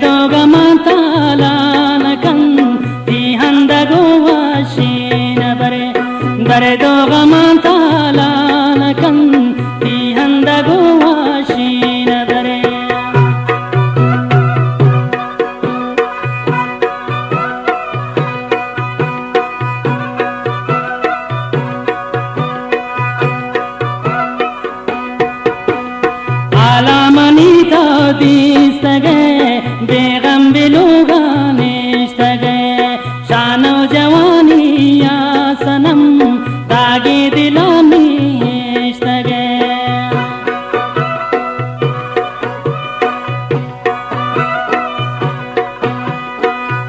दो गमतालानकं तिहंदगो वाशीन बरे दो गमतालानकं तिहंदगो वाशीन बरे आलामनीता दिसगे बेगम बिलुगाने इश्तगे शानो जवानी या सनम दागे दिलानी इश्तगे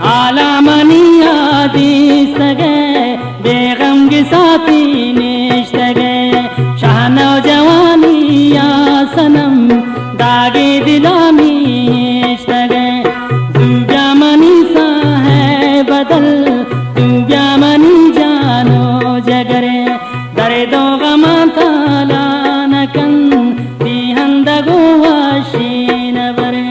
आलामनिया दिसगे बेगम के साथी निश्तगे शानो जवानी या सनम दागे दिलानी इश्तगे तू ब्यामनी सा है बदल तू ब्यामनी जानो जगरे दरे दो गमतालानकं तिहंदगो वाशीन बरे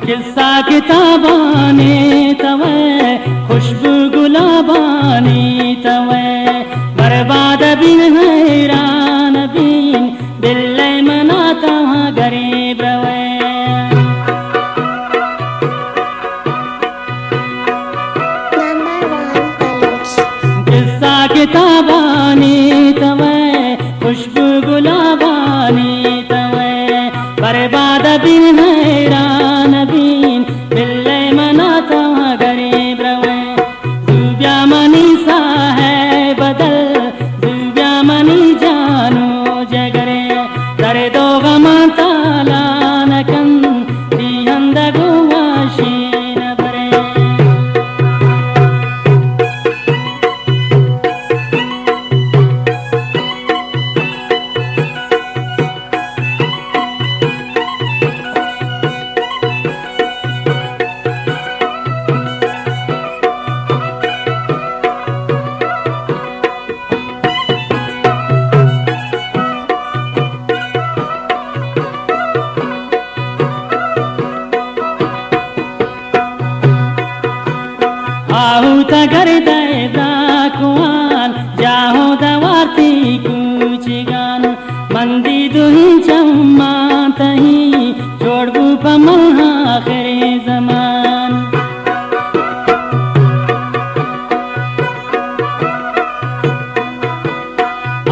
किस्सा किताबाने तवे खुशबू गुलाबानी तवे बर्बाद बिन हैरान बिन दिल मनाता गरीब रवे किस्सा किताबानी तवे खुशबू गुलाबानी तवे बर्बाद बिन हैरान बिन दिल मनाता गरीब रवे जुब्यामनी सा है बदल जुब्यामनी जानो जगरे दरे दो गमतालानकं तिहंदगो वाशीन बरे आहू तगर दे ब्राकुआन जाहो दवाती कुछ गान मंदी दुही चम्मा तही छोड़बू पमल आखिरी जमान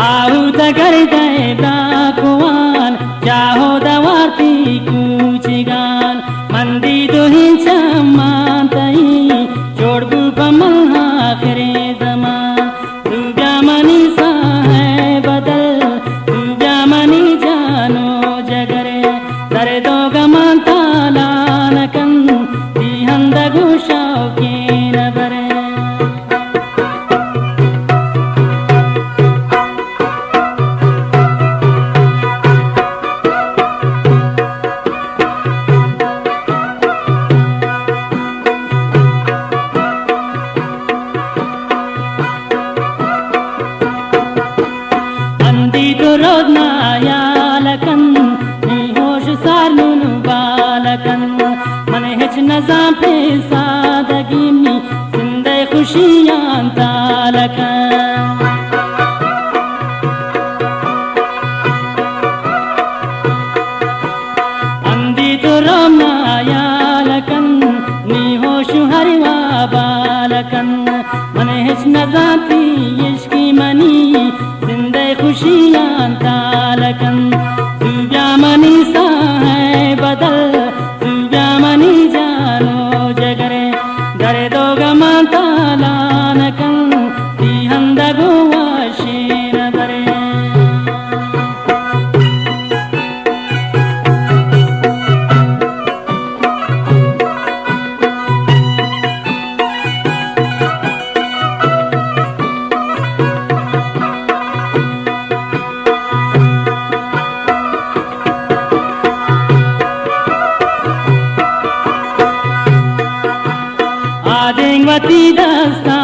आहू तगर दे ब्राकुआन जाहो दवाती कुछ गान मंदी दुही चम्मा तही छोड़बू पमल आखिरी जमान तू ब्यामनी सा है बदल तू ब्यामनी जानो जगरे दरे दो गमतालानकं तिहंदगो शौकीन बरे रोदनायालकन निहोश सारनुन बालकन मन हिच नजा पे सादगी में जिंदे खुशियां तालकन अंधी तो रोदनायालकन निहोश हरिवा बालकन मन हिच नजा पे इश्की मनी जिंदे खुशियां तालकन जुब्यामनी सा है बदल जुब्यामनी जानो जगरे दरे दो गमतालानकं तिहंदगो वाशीन बरे गणपती दस्ता